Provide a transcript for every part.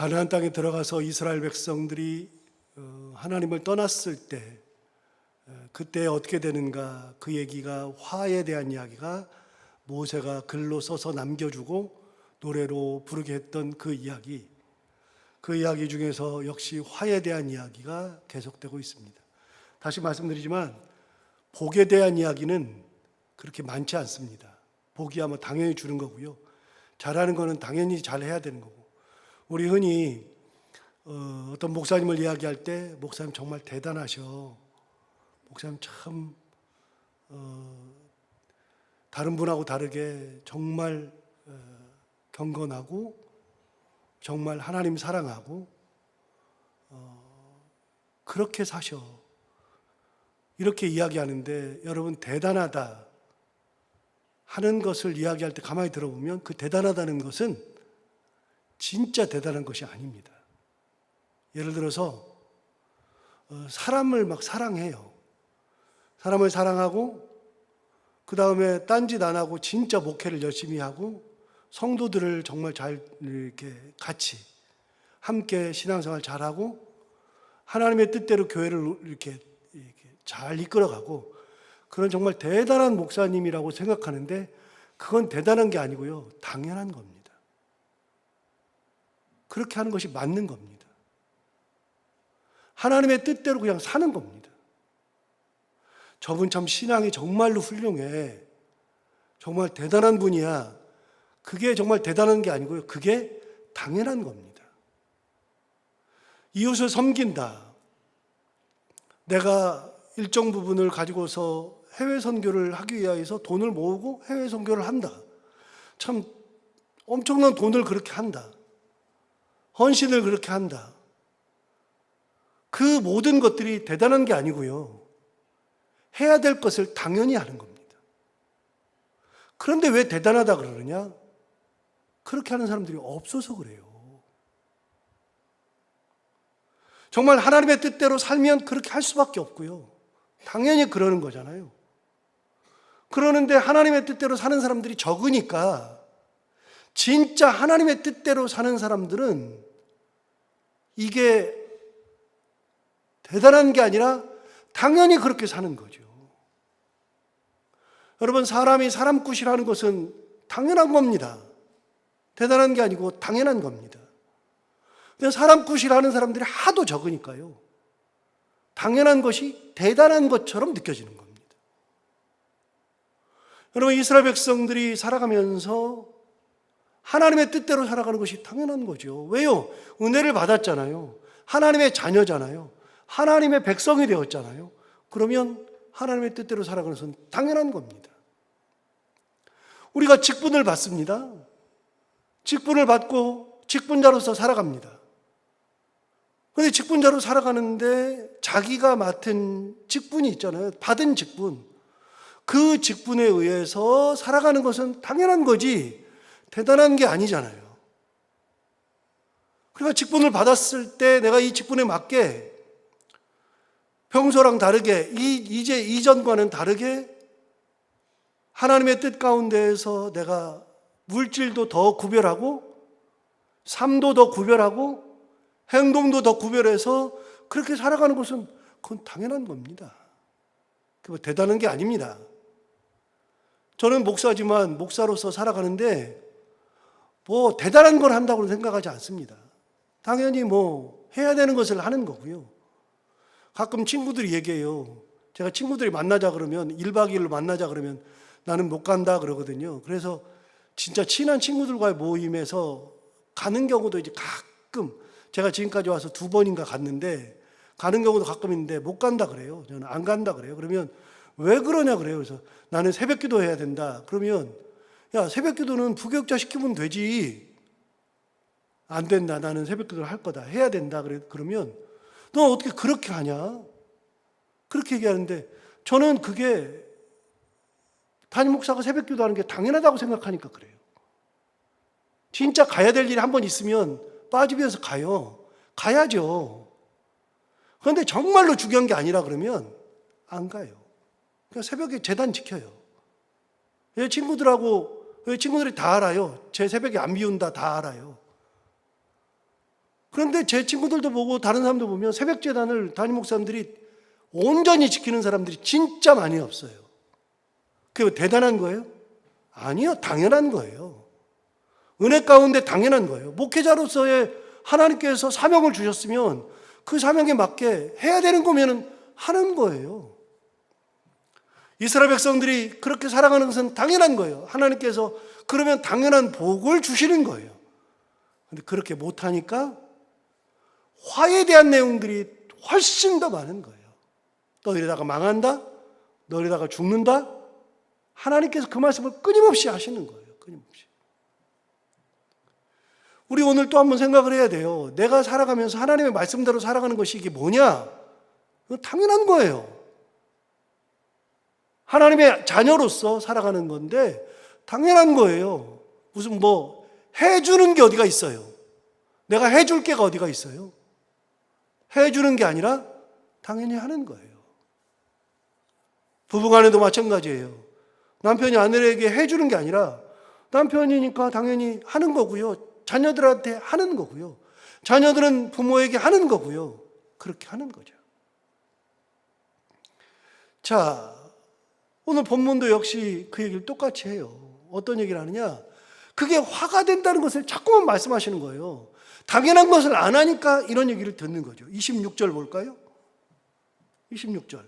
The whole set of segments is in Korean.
가나안 땅에 들어가서 이스라엘 백성들이 하나님을 떠났을 때 그때 어떻게 되는가, 그 얘기가, 화에 대한 이야기가 모세가 글로 써서 남겨주고 노래로 부르게 했던 그 이야기 중에서 역시 화에 대한 이야기가 계속되고 있습니다. 다시 말씀드리지만 복에 대한 이야기는 그렇게 많지 않습니다. 복이야 뭐 당연히 주는 거고요, 잘하는 거는 당연히 잘해야 되는 거고. 우리 흔히 어떤 목사님을 이야기할 때 목사님 정말 대단하셔, 목사님 참 다른 분하고 다르게 정말 경건하고 정말 하나님 사랑하고 그렇게 사셔, 이렇게 이야기하는데, 여러분 대단하다 하는 것을 이야기할 때 가만히 들어보면 그 대단하다는 것은 진짜 대단한 것이 아닙니다. 예를 들어서 사람을 막 사랑해요. 사람을 사랑하고 그 다음에 딴짓 안 하고 진짜 목회를 열심히 하고 성도들을 정말 잘 이렇게 같이 함께 신앙생활 잘하고 하나님의 뜻대로 교회를 이렇게 잘 이끌어가고, 그런 정말 대단한 목사님이라고 생각하는데 그건 대단한 게 아니고요, 당연한 겁니다. 그렇게 하는 것이 맞는 겁니다. 하나님의 뜻대로 그냥 사는 겁니다. 저분 참 신앙이 정말로 훌륭해, 정말 대단한 분이야, 그게 정말 대단한 게 아니고요, 그게 당연한 겁니다. 이웃을 섬긴다, 내가 일정 부분을 가지고서 해외 선교를 하기 위해서 돈을 모으고 해외 선교를 한다, 참 엄청난 돈을 그렇게 한다, 헌신을 그렇게 한다, 그 모든 것들이 대단한 게 아니고요, 해야 될 것을 당연히 하는 겁니다. 그런데 왜 대단하다 그러느냐? 그렇게 하는 사람들이 없어서 그래요. 정말 하나님의 뜻대로 살면 그렇게 할 수밖에 없고요, 당연히 그러는 거잖아요. 그러는데 하나님의 뜻대로 사는 사람들이 적으니까, 진짜 하나님의 뜻대로 사는 사람들은 이게 대단한 게 아니라 당연히 그렇게 사는 거죠. 여러분, 사람이 사람 굿이라는 것은 당연한 겁니다. 대단한 게 아니고 당연한 겁니다. 근데 사람 굿이라는 사람들이 하도 적으니까요, 당연한 것이 대단한 것처럼 느껴지는 겁니다. 여러분, 이스라엘 백성들이 살아가면서 하나님의 뜻대로 살아가는 것이 당연한 거죠. 왜요? 은혜를 받았잖아요. 하나님의 자녀잖아요. 하나님의 백성이 되었잖아요. 그러면 하나님의 뜻대로 살아가는 것은 당연한 겁니다. 우리가 직분을 받습니다. 직분을 받고 직분자로서 살아갑니다. 그런데 직분자로 살아가는데 자기가 맡은 직분이 있잖아요. 받은 직분. 그 직분에 의해서 살아가는 것은 당연한 거지 대단한 게 아니잖아요. 그러니까 직분을 받았을 때 내가 이 직분에 맞게 평소랑 다르게, 이제 이전과는 다르게 하나님의 뜻 가운데에서 내가 물질도 더 구별하고 삶도 더 구별하고 행동도 더 구별해서 그렇게 살아가는 것은 그건 당연한 겁니다. 그거 대단한 게 아닙니다. 저는 목사지만 목사로서 살아가는데 뭐 대단한 걸 한다고 생각하지 않습니다. 당연히 뭐 해야 되는 것을 하는 거고요. 가끔 친구들이 얘기해요. 제가 친구들이 만나자 그러면 1박 2일로 만나자 그러면 나는 못 간다 그러거든요. 그래서 진짜 친한 친구들과의 모임에서 가는 경우도 이제 가끔, 제가 지금까지 와서 2번인가 갔는데 가는 경우도 가끔 있는데 못 간다 그래요. 저는 안 간다 그래요. 그러면 왜 그러냐 그래요. 그래서 나는 새벽기도 해야 된다. 그러면 야, 새벽기도는 부교육자 시키면 되지. 안 된다. 나는 새벽기도를 할 거다. 해야 된다. 그러면 너 어떻게 그렇게 하냐? 그렇게 얘기하는데 저는 그게 담임 목사가 새벽기도 하는 게 당연하다고 생각하니까 그래요. 진짜 가야 될 일이 한 번 있으면 빠지면서 가요. 가야죠. 그런데 정말로 중요한 게 아니라 그러면 안 가요. 그러니까 새벽에 제단 지켜요. 친구들이 다 알아요. 제 새벽에 안 비운다 다 알아요. 그런데 제 친구들도 보고 다른 사람도 보면 새벽재단을 담임 목사님들이 온전히 지키는 사람들이 진짜 많이 없어요. 그게 대단한 거예요? 아니요, 당연한 거예요. 은혜 가운데 당연한 거예요. 목회자로서의 하나님께서 사명을 주셨으면 그 사명에 맞게 해야 되는 거면은 하는 거예요. 이스라엘 백성들이 그렇게 살아가는 것은 당연한 거예요. 하나님께서 그러면 당연한 복을 주시는 거예요. 그런데 그렇게 못하니까 화에 대한 내용들이 훨씬 더 많은 거예요. 너 이러다가 망한다? 너 이러다가 죽는다? 하나님께서 그 말씀을 끊임없이 하시는 거예요. 끊임없이. 우리 오늘 또 한번 생각을 해야 돼요. 내가 살아가면서 하나님의 말씀대로 살아가는 것이 이게 뭐냐? 그건 당연한 거예요. 하나님의 자녀로서 살아가는 건데 당연한 거예요. 무슨 뭐 해주는 게 어디가 있어요? 내가 해줄 게가 어디가 있어요? 해주는 게 아니라 당연히 하는 거예요. 부부간에도 마찬가지예요. 남편이 아내에게 해주는 게 아니라 남편이니까 당연히 하는 거고요. 자녀들한테 하는 거고요. 자녀들은 부모에게 하는 거고요. 그렇게 하는 거죠. 자, 오늘 본문도 역시 그 얘기를 똑같이 해요. 어떤 얘기를 하느냐? 그게 화가 된다는 것을 자꾸만 말씀하시는 거예요. 당연한 것을 안 하니까 이런 얘기를 듣는 거죠. 26절 볼까요? 26절.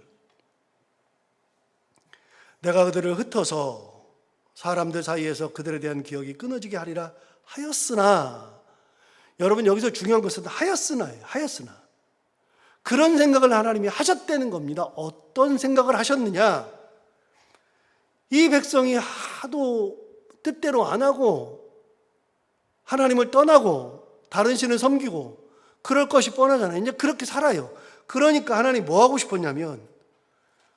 내가 그들을 흩어서 사람들 사이에서 그들에 대한 기억이 끊어지게 하리라 하였으나, 여러분 여기서 중요한 것은 하였으나예요. 하였으나. 그런 생각을 하나님이 하셨다는 겁니다. 어떤 생각을 하셨느냐? 이 백성이 하도 뜻대로 안 하고 하나님을 떠나고 다른 신을 섬기고 그럴 것이 뻔하잖아요. 이제 그렇게 살아요. 그러니까 하나님이 뭐 하고 싶었냐면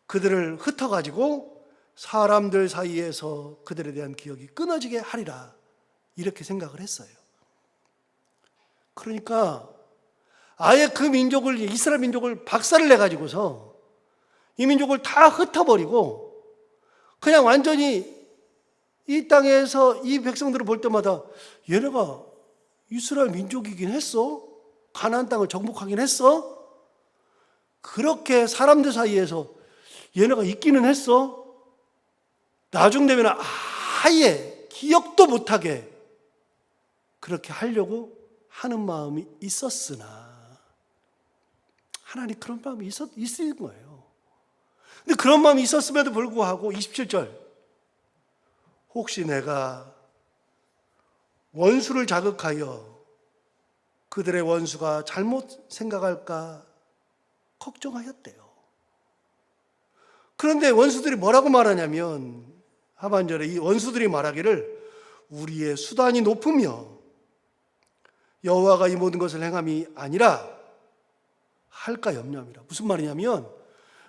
그들을 흩어가지고 사람들 사이에서 그들에 대한 기억이 끊어지게 하리라, 이렇게 생각을 했어요. 그러니까 아예 그 민족을, 이스라엘 민족을 박살을 내가지고서 이 민족을 다 흩어버리고 그냥 완전히 이 땅에서 이 백성들을 볼 때마다 얘네가 이스라엘 민족이긴 했어? 가나안 땅을 정복하긴 했어? 그렇게 사람들 사이에서 얘네가 있기는 했어? 나중 되면 아예 기억도 못하게 그렇게 하려고 하는 마음이 있었으나, 하나님 그런 마음이 있은 거예요. 근데 그런 마음이 있었음에도 불구하고 27절, 혹시 내가 원수를 자극하여 그들의 원수가 잘못 생각할까 걱정하였대요. 그런데 원수들이 뭐라고 말하냐면, 하반절에 이 원수들이 말하기를 우리의 수단이 높으며 여호와가 이 모든 것을 행함이 아니라 할까 염려함이라. 무슨 말이냐면,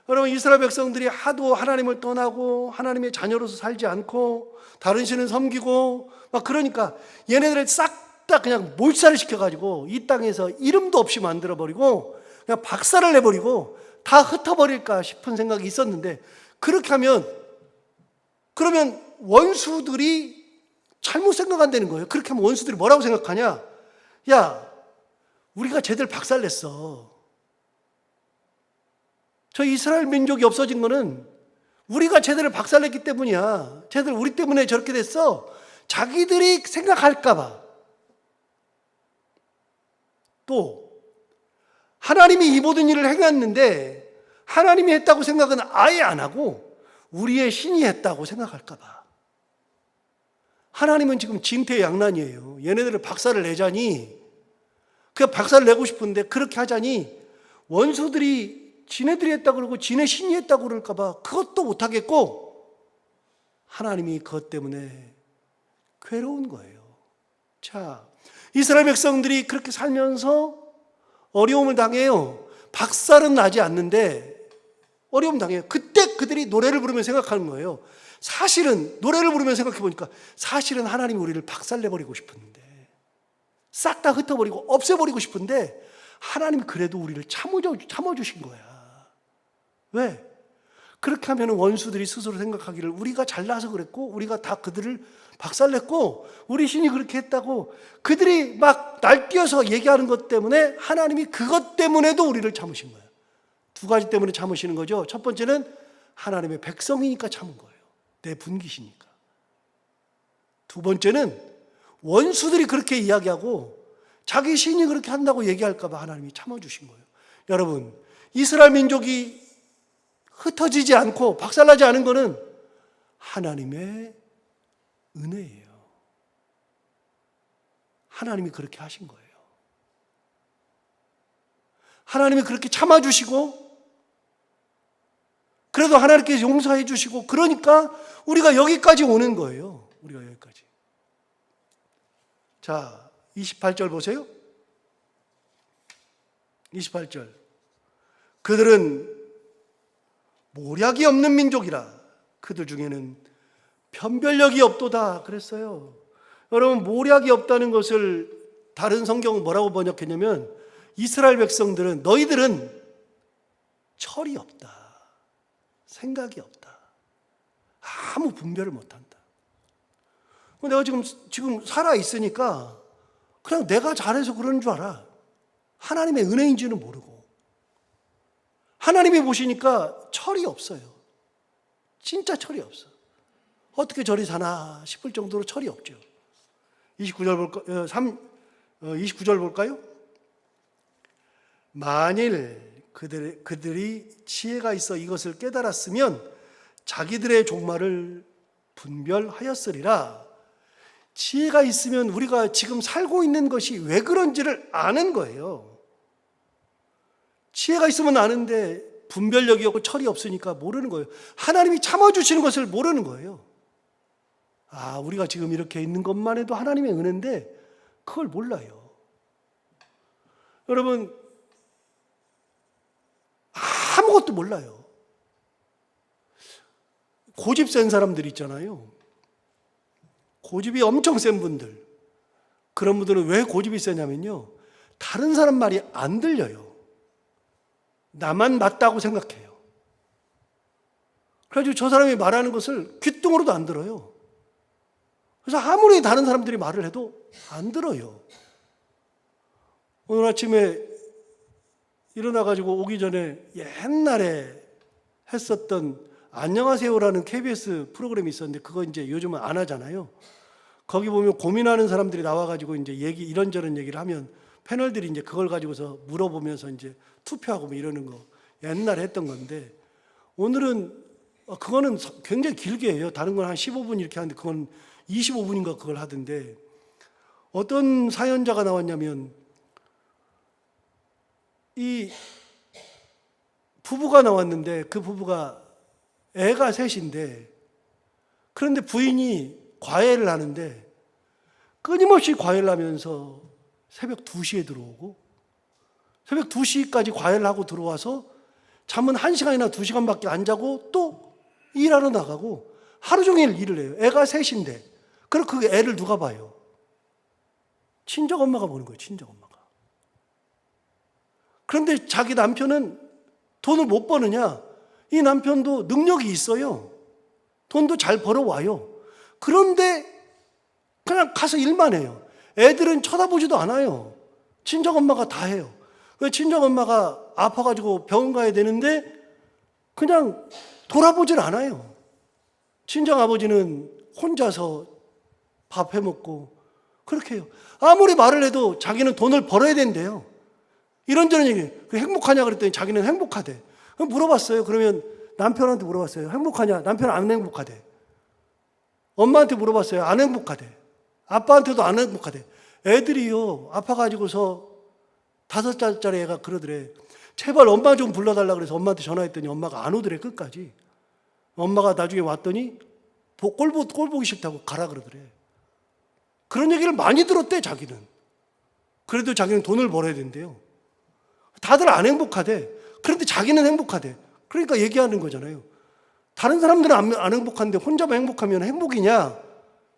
여러분 이스라엘 백성들이 하도 하나님을 떠나고 하나님의 자녀로서 살지 않고 다른 신을 섬기고 막 그러니까 얘네들을 싹 다 그냥 몰살을 시켜가지고 이 땅에서 이름도 없이 만들어버리고 그냥 박살을 내버리고 다 흩어버릴까 싶은 생각이 있었는데, 그렇게 하면 그러면 원수들이 잘못 생각한다는 거예요. 그렇게 하면 원수들이 뭐라고 생각하냐? 야, 우리가 쟤들 박살냈어. 저 이스라엘 민족이 없어진 거는 우리가 쟤들을 박살냈기 때문이야. 쟤들 우리 때문에 저렇게 됐어. 자기들이 생각할까 봐. 또 하나님이 이 모든 일을 행했는데 하나님이 했다고 생각은 아예 안 하고 우리의 신이 했다고 생각할까 봐. 하나님은 지금 진퇴양난이에요. 얘네들을 박살을 내자니, 그냥 박살을 내고 싶은데 그렇게 하자니 원수들이 지네들이 했다고 그러고 지네 신이 했다고 그럴까 봐 그것도 못하겠고, 하나님이 그것 때문에 괴로운 거예요. 자, 이스라엘 백성들이 그렇게 살면서 어려움을 당해요. 박살은 나지 않는데 어려움 당해요. 그때 그들이 노래를 부르며 생각하는 거예요. 사실은 노래를 부르며 생각해 보니까 사실은 하나님이 우리를 박살내버리고 싶은데, 싹 다 흩어버리고 없애버리고 싶은데 하나님이 그래도 우리를 참아주신 거야. 왜? 그렇게 하면 원수들이 스스로 생각하기를 우리가 잘나서 그랬고 우리가 다 그들을 박살냈고 우리 신이 그렇게 했다고 그들이 막 날뛰어서 얘기하는 것 때문에 하나님이 그것 때문에도 우리를 참으신 거예요. 두 가지 때문에 참으시는 거죠. 첫 번째는 하나님의 백성이니까 참은 거예요. 내 분기시니까. 두 번째는 원수들이 그렇게 이야기하고 자기 신이 그렇게 한다고 얘기할까 봐 하나님이 참아주신 거예요. 여러분, 이스라엘 민족이 흩어지지 않고 박살나지 않은 것은 하나님의 은혜예요. 하나님이 그렇게 하신 거예요. 하나님이 그렇게 참아주시고 그래도 하나님께서 용서해 주시고 그러니까 우리가 여기까지 오는 거예요. 우리가 여기까지. 자, 28절 보세요. 28절. 그들은 모략이 없는 민족이라 그들 중에는 변별력이 없도다 그랬어요. 여러분, 모략이 없다는 것을 다른 성경은 뭐라고 번역했냐면 이스라엘 백성들은 너희들은 철이 없다. 생각이 없다. 아무 분별을 못한다. 내가 지금 살아있으니까 그냥 내가 잘해서 그러는 줄 알아. 하나님의 은혜인지는 모르고. 하나님이 보시니까 철이 없어요. 진짜 철이 없어. 어떻게 저리 사나 싶을 정도로 철이 없죠. 29절 볼까요? 만일 그들이 지혜가 있어 이것을 깨달았으면 자기들의 종말을 분별하였으리라. 지혜가 있으면 우리가 지금 살고 있는 것이 왜 그런지를 아는 거예요. 지혜가 있으면 아는데 분별력이 없고 철이 없으니까 모르는 거예요. 하나님이 참아주시는 것을 모르는 거예요. 아, 우리가 지금 이렇게 있는 것만 해도 하나님의 은혜인데 그걸 몰라요. 여러분, 아무것도 몰라요. 고집 센 사람들 있잖아요. 고집이 엄청 센 분들. 그런 분들은 왜 고집이 세냐면요, 다른 사람 말이 안 들려요. 나만 맞다고 생각해요. 그래가지고 저 사람이 말하는 것을 귓등으로도 안 들어요. 그래서 아무리 다른 사람들이 말을 해도 안 들어요. 오늘 아침에 일어나가지고 오기 전에 옛날에 했었던 안녕하세요라는 KBS 프로그램이 있었는데 그거 이제 요즘은 안 하잖아요. 거기 보면 고민하는 사람들이 나와가지고 이제 이런저런 얘기를 하면 패널들이 이제 그걸 가지고서 물어보면서 이제 투표하고 뭐 이러는 거 옛날에 했던 건데, 오늘은 그거는 굉장히 길게 해요. 다른 건 한 15분 이렇게 하는데 그건 25분인가 그걸 하던데, 어떤 사연자가 나왔냐면 이 부부가 나왔는데 그 부부가 애가 셋인데, 그런데 부인이 과외를 하는데 끊임없이 과외를 하면서 새벽 2시에 들어오고 새벽 2시까지 과외를 하고 들어와서 잠은 1시간이나 2시간밖에 안 자고 또 일하러 나가고 하루 종일 일을 해요. 애가 셋인데. 그럼 그 애를 누가 봐요? 친정 엄마가 보는 거예요. 친정 엄마가. 그런데 자기 남편은 돈을 못 버느냐? 이 남편도 능력이 있어요. 돈도 잘 벌어와요. 그런데 그냥 가서 일만 해요. 애들은 쳐다보지도 않아요. 친정엄마가 다 해요. 친정엄마가 아파가지고 병원 가야 되는데 그냥 돌아보질 않아요. 친정아버지는 혼자서 밥 해먹고 그렇게 해요. 아무리 말을 해도 자기는 돈을 벌어야 된대요. 이런저런 얘기. 행복하냐 그랬더니 자기는 행복하대. 물어봤어요. 그러면 남편한테 물어봤어요. 행복하냐? 남편은 안 행복하대. 엄마한테 물어봤어요. 안 행복하대. 아빠한테도 안 행복하대. 애들이요, 아파가지고서 5살짜리 애가 그러더래. 제발 엄마 좀 불러달라 그래서 엄마한테 전화했더니 엄마가 안 오더래, 끝까지. 엄마가 나중에 왔더니 꼴 보기 싫다고 가라 그러더래. 그런 얘기를 많이 들었대, 자기는. 그래도 자기는 돈을 벌어야 된대요. 다들 안 행복하대. 그런데 자기는 행복하대. 그러니까 얘기하는 거잖아요. 다른 사람들은 안 행복한데 혼자만 행복하면 행복이냐?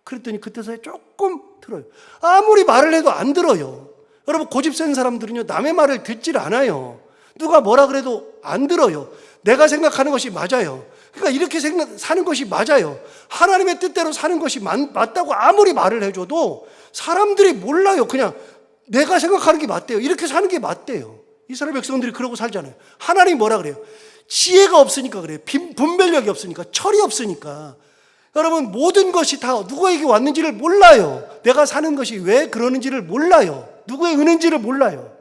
그랬더니 그때서야 조금 들어요. 아무리 말을 해도 안 들어요. 여러분, 고집 센 사람들은요, 남의 말을 듣질 않아요. 누가 뭐라 그래도 안 들어요. 내가 생각하는 것이 맞아요. 그러니까 이렇게 사는 것이 맞아요. 하나님의 뜻대로 사는 것이 맞다고 아무리 말을 해줘도 사람들이 몰라요. 그냥 내가 생각하는 게 맞대요. 이렇게 사는 게 맞대요. 이스라엘 백성들이 그러고 살잖아요. 하나님이 뭐라 그래요? 지혜가 없으니까 그래요. 분별력이 없으니까, 철이 없으니까. 여러분, 모든 것이 다 누구에게 왔는지를 몰라요. 내가 사는 것이 왜 그러는지를 몰라요. 누구의 은혜인지를 몰라요.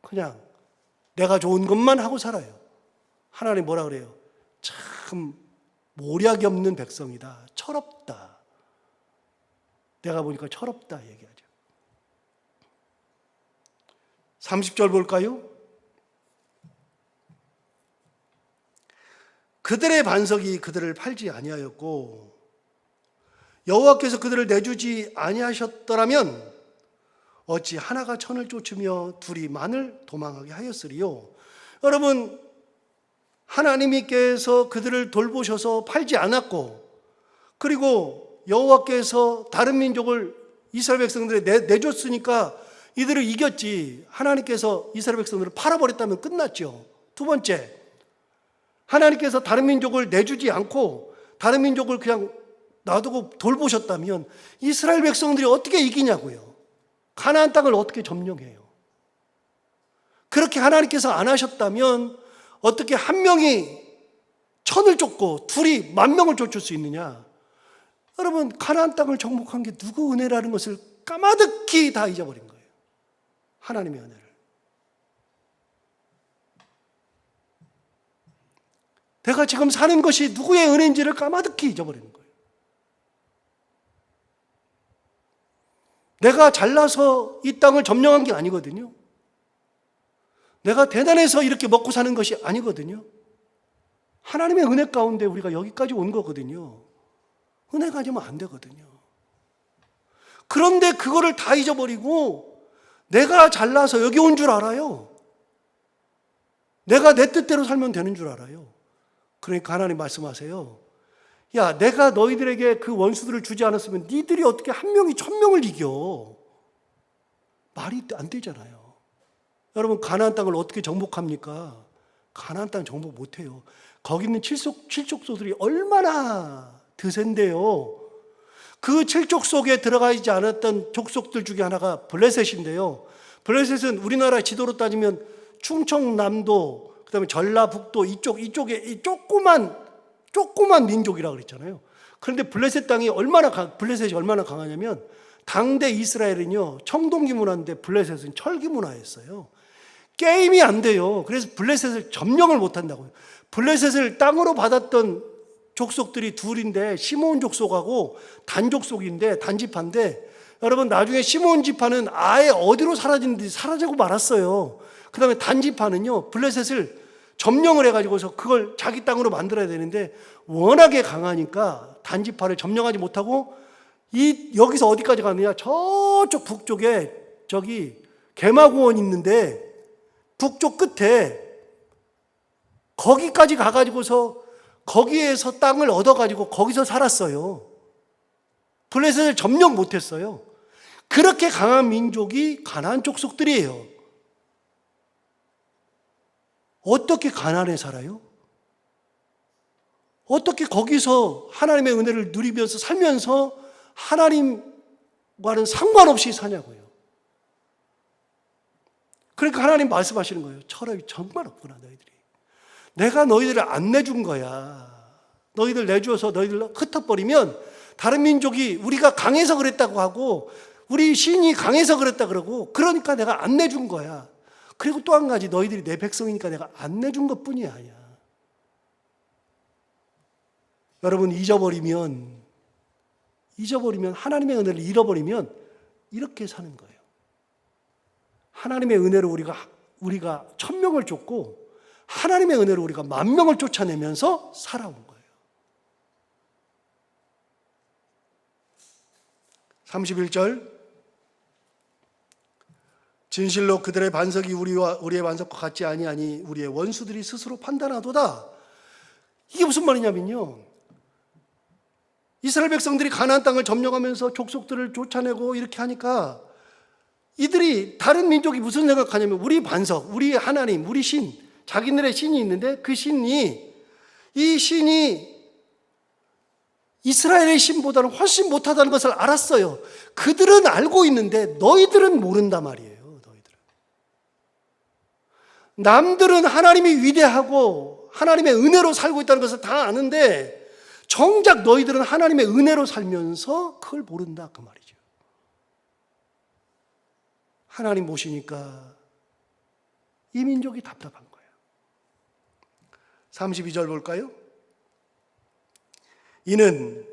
그냥 내가 좋은 것만 하고 살아요. 하나님 뭐라 그래요? 참 모략이 없는 백성이다. 철없다. 내가 보니까 철없다 얘기하죠. 30절 볼까요? 그들의 반석이 그들을 팔지 아니하였고 여호와께서 그들을 내주지 아니하셨더라면 어찌 하나가 천을 쫓으며 둘이 만을 도망하게 하였으리요. 여러분, 하나님께서 그들을 돌보셔서 팔지 않았고, 그리고 여호와께서 다른 민족을 이스라엘 백성들에 내줬으니까 이들을 이겼지, 하나님께서 이스라엘 백성들을 팔아버렸다면 끝났죠. 두 번째, 하나님께서 다른 민족을 내주지 않고 다른 민족을 그냥 놔두고 돌보셨다면 이스라엘 백성들이 어떻게 이기냐고요. 가나안 땅을 어떻게 점령해요. 그렇게 하나님께서 안 하셨다면 어떻게 한 명이 천을 쫓고 둘이 만 명을 쫓을 수 있느냐. 여러분, 가나안 땅을 정복한 게 누구 은혜라는 것을 까마득히 다 잊어버린 거예요. 하나님의 은혜를. 내가 지금 사는 것이 누구의 은혜인지를 까마득히 잊어버리는 거예요. 내가 잘나서 이 땅을 점령한 게 아니거든요. 내가 대단해서 이렇게 먹고 사는 것이 아니거든요. 하나님의 은혜 가운데 우리가 여기까지 온 거거든요. 은혜가 아니면 안 되거든요. 그런데 그거를 다 잊어버리고 내가 잘나서 여기 온 줄 알아요. 내가 내 뜻대로 살면 되는 줄 알아요. 그러니까 하나님 말씀하세요. 야, 내가 너희들에게 그 원수들을 주지 않았으면 니들이 어떻게 한 명이 1000명을 이겨. 말이 안 되잖아요. 여러분, 가나안 땅을 어떻게 정복합니까? 가나안 땅 정복 못해요. 거기 있는 칠족소들이 얼마나 드센데요. 그 칠족속에 들어가 있지 않았던 족속들 중에 하나가 블레셋인데요. 블레셋은 우리나라 지도로 따지면 충청남도, 그다음에 전라북도 이쪽에 이 조그만 민족이라고 그랬잖아요. 그런데 블레셋이 얼마나 강하냐면 당대 이스라엘은요 청동기 문화인데 블레셋은 철기 문화였어요. 게임이 안 돼요. 그래서 블레셋을 점령을 못 한다고요. 블레셋을 땅으로 받았던 족속들이 둘인데 시므온 족속하고 단 족속인데 단지파인데, 여러분 나중에 시므온 지파는 아예 어디로 사라지는지 사라지고 말았어요. 그 다음에 단지파는요 블레셋을 점령을 해가지고서 그걸 자기 땅으로 만들어야 되는데 워낙에 강하니까 단지파를 점령하지 못하고 여기서 어디까지 가느냐, 저쪽 북쪽에 저기 개마고원 있는데 북쪽 끝에 거기까지 가가지고서 거기에서 땅을 얻어가지고 거기서 살았어요. 블레셋을 점령 못했어요. 그렇게 강한 민족이 가나안 족속들이에요. 어떻게 가나안에 살아요? 어떻게 거기서 하나님의 은혜를 누리면서 살면서 하나님과는 상관없이 사냐고요. 그러니까 하나님 말씀하시는 거예요. 철학이 정말 없구나 너희들이. 내가 너희들을 안 내준 거야. 너희들 내주어서 너희들 흩어버리면 다른 민족이 우리가 강해서 그랬다고 하고 우리 신이 강해서 그랬다 그러고, 그러니까 내가 안 내준 거야. 그리고 또 한 가지, 너희들이 내 백성이니까 내가 안 내준 것뿐이 아니야. 여러분, 잊어버리면 하나님의 은혜를 잃어버리면 이렇게 사는 거예요. 하나님의 은혜로 우리가 1000명을 쫓고 하나님의 은혜로 우리가 10,000명을 쫓아내면서 살아온 거예요. 31절, 진실로 그들의 반석이 우리의 반석과 같지 아니하니 우리의 원수들이 스스로 판단하도다. 이게 무슨 말이냐면요, 이스라엘 백성들이 가나안 땅을 점령하면서 족속들을 쫓아내고 이렇게 하니까 이들이, 다른 민족이 무슨 생각하냐면 우리 반석, 우리 하나님, 우리 신, 자기들의 신이 있는데 그 신이 이 신이 이스라엘의 신보다는 훨씬 못하다는 것을 알았어요. 그들은 알고 있는데 너희들은 모른단 말이에요. 너희들은. 남들은 하나님이 위대하고 하나님의 은혜로 살고 있다는 것을 다 아는데 정작 너희들은 하나님의 은혜로 살면서 그걸 모른다 그 말이죠. 하나님 모시니까 이 민족이 답답한 거예요. 32절 볼까요? 이는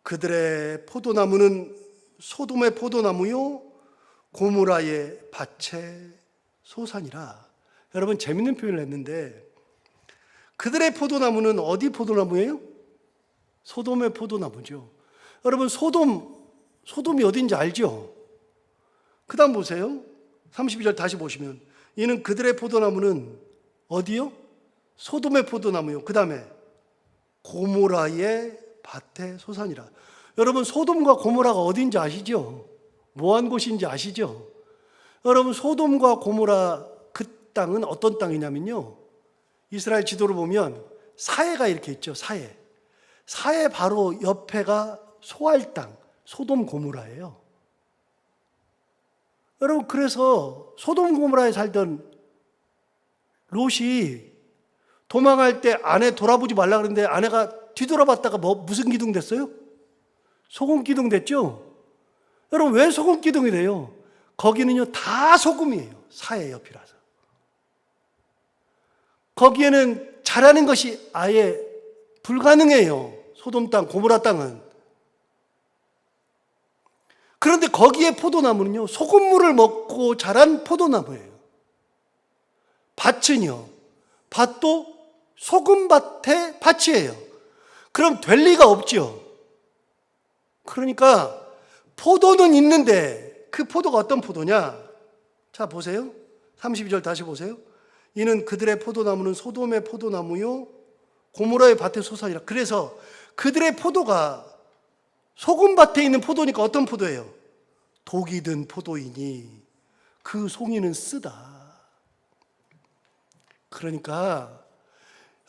그들의 포도나무는 소돔의 포도나무요 고모라의 밭의 소산이라. 여러분 재밌는 표현을 했는데 그들의 포도나무는 어디 포도나무예요? 소돔의 포도나무죠. 여러분 소돔이 어딘지 알죠? 그 다음 보세요. 32절 다시 보시면 이는 그들의 포도나무는 어디요? 소돔의 포도나무요. 그 다음에 고모라의 밭의 소산이라. 여러분 소돔과 고모라가 어딘지 아시죠? 뭐한 곳인지 아시죠? 여러분 소돔과 고모라 그 땅은 어떤 땅이냐면요, 이스라엘 지도를 보면 사해가 이렇게 있죠. 사해 바로 옆에가 소알 땅, 소돔 고모라예요. 여러분 그래서 소돔 고모라에 살던 롯이 도망할 때 아내 돌아보지 말라 그랬는데 아내가 뒤돌아봤다가 무슨 기둥 됐어요? 소금 기둥 됐죠? 여러분 왜 소금 기둥이 돼요? 거기는요 다 소금이에요. 사해 옆이라서. 거기에는 자라는 것이 아예 불가능해요. 소돔 땅, 고모라 땅은. 그런데 거기에 포도나무는요 소금물을 먹고 자란 포도나무예요. 밭은요, 밭도 소금밭의 밭이에요. 그럼 될 리가 없죠. 그러니까 포도는 있는데 그 포도가 어떤 포도냐? 자 보세요. 32절 다시 보세요. 이는 그들의 포도나무는 소돔의 포도나무요 고모라의 밭의 소산이라. 그래서 그들의 포도가 소금밭에 있는 포도니까 어떤 포도예요? 독이 든 포도이니 그 송이는 쓰다. 그러니까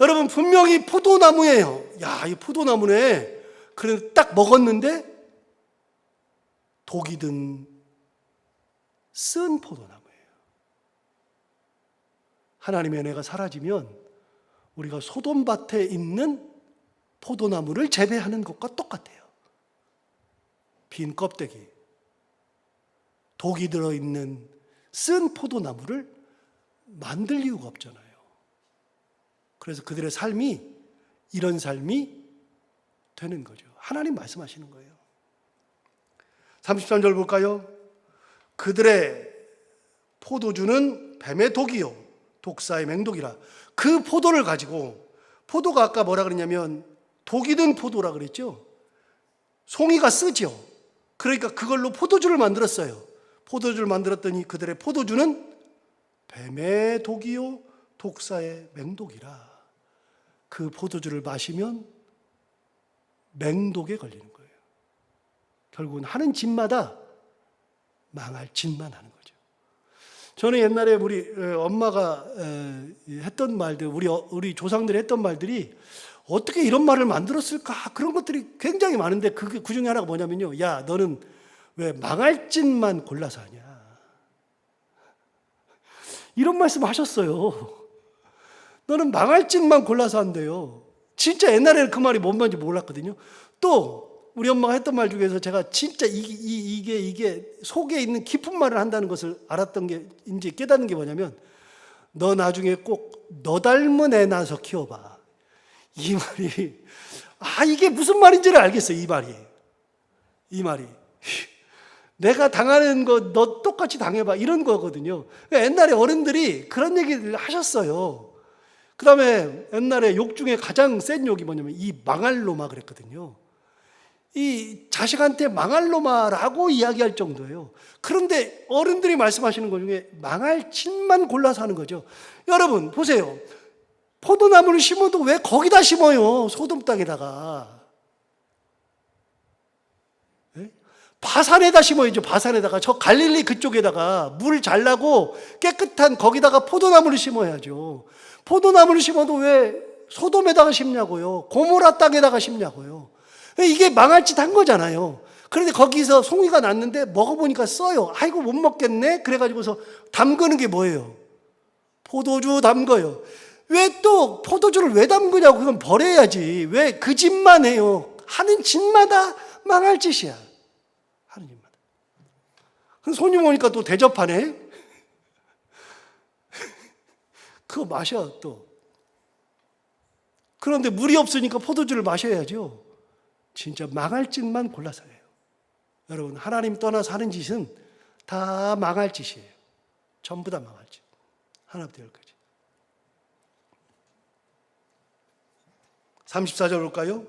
여러분 분명히 포도나무예요. 야, 이 포도나무네. 그런데 딱 먹었는데 독이 든 쓴 포도나무예요. 하나님의 은혜가 사라지면 우리가 소돔밭에 있는 포도나무를 재배하는 것과 똑같아요. 빈 껍데기, 독이 들어있는 쓴 포도나무를 만들 이유가 없잖아요. 그래서 그들의 삶이 이런 삶이 되는 거죠. 하나님 말씀하시는 거예요. 33절 볼까요? 그들의 포도주는 뱀의 독이요 독사의 맹독이라. 그 포도를 가지고, 포도가 아까 뭐라 그랬냐면 독이 든 포도라 그랬죠. 송이가 쓰죠. 그러니까 그걸로 포도주를 만들었어요. 포도주를 만들었더니 그들의 포도주는 뱀의 독이요 독사의 맹독이라. 그 포도주를 마시면 맹독에 걸리는 거예요. 결국은 하는 짓마다 망할 짓만 하는 거죠. 저는 옛날에 우리 엄마가 했던 말들, 우리 조상들이 했던 말들이 어떻게 이런 말을 만들었을까? 그런 것들이 굉장히 많은데 그 중에 하나가 뭐냐면요. 야, 너는 왜 망할 짓만 골라서 하냐? 이런 말씀 하셨어요. 너는 망할 짓만 골라서 한대요. 진짜 옛날에는 그 말이 뭔 말인지 몰랐거든요. 또 우리 엄마가 했던 말 중에서 제가 진짜 이게 속에 있는 깊은 말을 한다는 것을 알았던 게, 이제 깨닫는 게 뭐냐면, 너 나중에 꼭 너 닮은 애 낳아서 키워봐. 이 말이, 이게 무슨 말인지를 알겠어요. 이 말이 내가 당하는 거 너 똑같이 당해봐, 이런 거거든요. 옛날에 어른들이 그런 얘기를 하셨어요. 그 다음에 옛날에 욕 중에 가장 센 욕이 뭐냐면 이 망할 놈아 그랬거든요. 이 자식한테 망할 놈아라고 이야기할 정도예요. 그런데 어른들이 말씀하시는 것 중에 망할 짓만 골라서 하는 거죠. 여러분 보세요. 포도나무를 심어도 왜 거기다 심어요? 소돔 땅에다가. 네? 바산에다 심어야죠. 바산에다가, 저 갈릴리 그쪽에다가 물 잘 나고 깨끗한 거기다가 포도나무를 심어야죠. 포도나무를 심어도 왜 소돔에다가 심냐고요. 고모라 땅에다가 심냐고요. 이게 망할 짓 한 거잖아요. 그런데 거기서 송이가 났는데 먹어보니까 써요. 아이고 못 먹겠네. 그래가지고서 담그는 게 뭐예요? 포도주 담궈요. 왜 또 포도주를 왜 담그냐고. 그건 버려야지. 왜 그 짓만 해요. 하는 짓마다 망할 짓이야. 하는 짓마다. 손님 오니까 또 대접하네. 그거 마셔 또. 그런데 물이 없으니까 포도주를 마셔야죠. 진짜 망할 짓만 골라서 해요. 여러분, 하나님 떠나서 하는 짓은 다 망할 짓이에요. 전부 다 망할 짓. 하나부터 열까지. 34절 볼까요?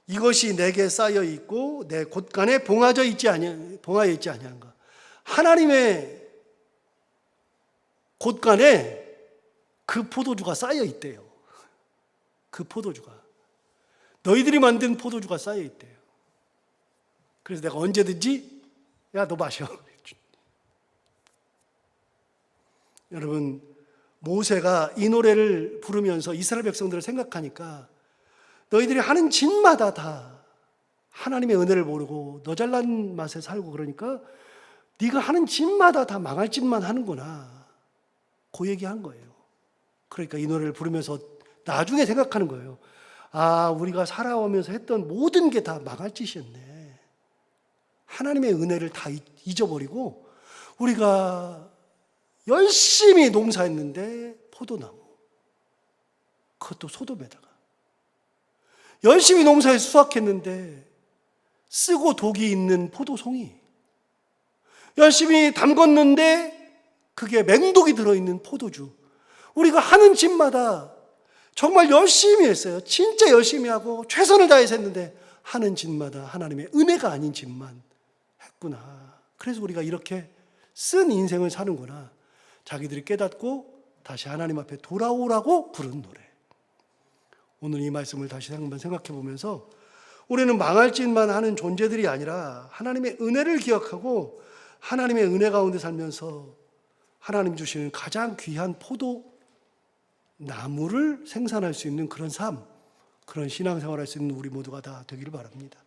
이것이 내게 쌓여 있고 내 곳간에 봉하여 있지 아니한가. 하나님의 곳간에 그 포도주가 쌓여 있대요. 그 포도주가. 너희들이 만든 포도주가 쌓여 있대요. 그래서 내가 언제든지 야, 너 마셔. 여러분, 모세가 이 노래를 부르면서 이스라엘 백성들을 생각하니까 너희들이 하는 짓마다 다 하나님의 은혜를 모르고 너 잘난 맛에 살고 그러니까 네가 하는 짓마다 다 망할 짓만 하는구나. 그 얘기한 거예요. 그러니까 이 노래를 부르면서 나중에 생각하는 거예요. 아, 우리가 살아오면서 했던 모든 게 다 망할 짓이었네. 하나님의 은혜를 다 잊어버리고 우리가 열심히 농사했는데 포도나무, 그것도 소돔에다가 열심히 농사해서 수확했는데 쓰고 독이 있는 포도송이, 열심히 담궜는데 그게 맹독이 들어있는 포도주. 우리가 하는 짓마다 정말 열심히 했어요. 진짜 열심히 하고 최선을 다해서 했는데 하는 짓마다 하나님의 은혜가 아닌 짓만 했구나. 그래서 우리가 이렇게 쓴 인생을 사는구나. 자기들이 깨닫고 다시 하나님 앞에 돌아오라고 부른 노래. 오늘 이 말씀을 다시 한번 생각해 보면서 우리는 망할 짓만 하는 존재들이 아니라 하나님의 은혜를 기억하고 하나님의 은혜 가운데 살면서 하나님 주시는 가장 귀한 포도나무를 생산할 수 있는 그런 삶, 그런 신앙생활을 할 수 있는 우리 모두가 다 되기를 바랍니다.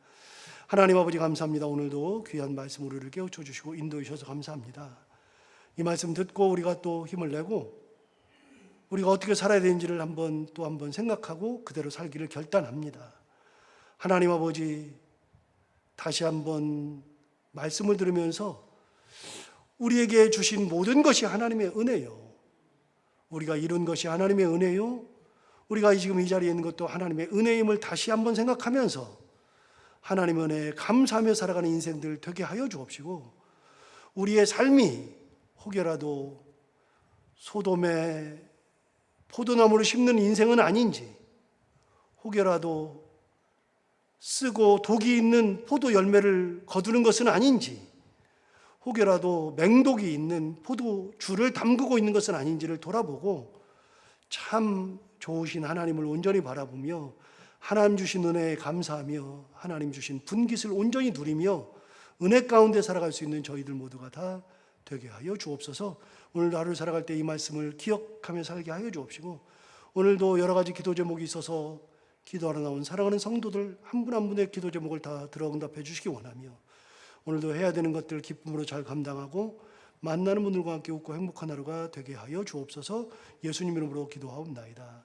하나님 아버지 감사합니다. 오늘도 귀한 말씀 우리를 깨우쳐 주시고 인도해 주셔서 감사합니다. 이 말씀 듣고 우리가 또 힘을 내고 우리가 어떻게 살아야 되는지를 또 한번 생각하고 그대로 살기를 결단합니다. 하나님 아버지, 다시 한번 말씀을 들으면서 우리에게 주신 모든 것이 하나님의 은혜요. 우리가 이룬 것이 하나님의 은혜요. 우리가 지금 이 자리에 있는 것도 하나님의 은혜임을 다시 한번 생각하면서 하나님의 은혜에 감사하며 살아가는 인생들 되게 하여 주옵시고 우리의 삶이 혹여라도 소돔에 포도나무를 심는 인생은 아닌지, 혹여라도 쓰고 독이 있는 포도 열매를 거두는 것은 아닌지, 혹여라도 맹독이 있는 포도주를 담그고 있는 것은 아닌지를 돌아보고 참 좋으신 하나님을 온전히 바라보며 하나님 주신 은혜에 감사하며 하나님 주신 분깃을 온전히 누리며 은혜 가운데 살아갈 수 있는 저희들 모두가 다 되게 하여 주옵소서. 오늘 하루 살아갈 때 이 말씀을 기억하며 살게 하여 주옵시고 오늘도 여러 가지 기도 제목이 있어서 기도하러 나온 사랑하는 성도들 한 분 한 분의 기도 제목을 다 들어 응답해 주시기 원하며 오늘도 해야 되는 것들 기쁨으로 잘 감당하고 만나는 분들과 함께 웃고 행복한 하루가 되게 하여 주옵소서. 예수님 이름으로 기도하옵나이다.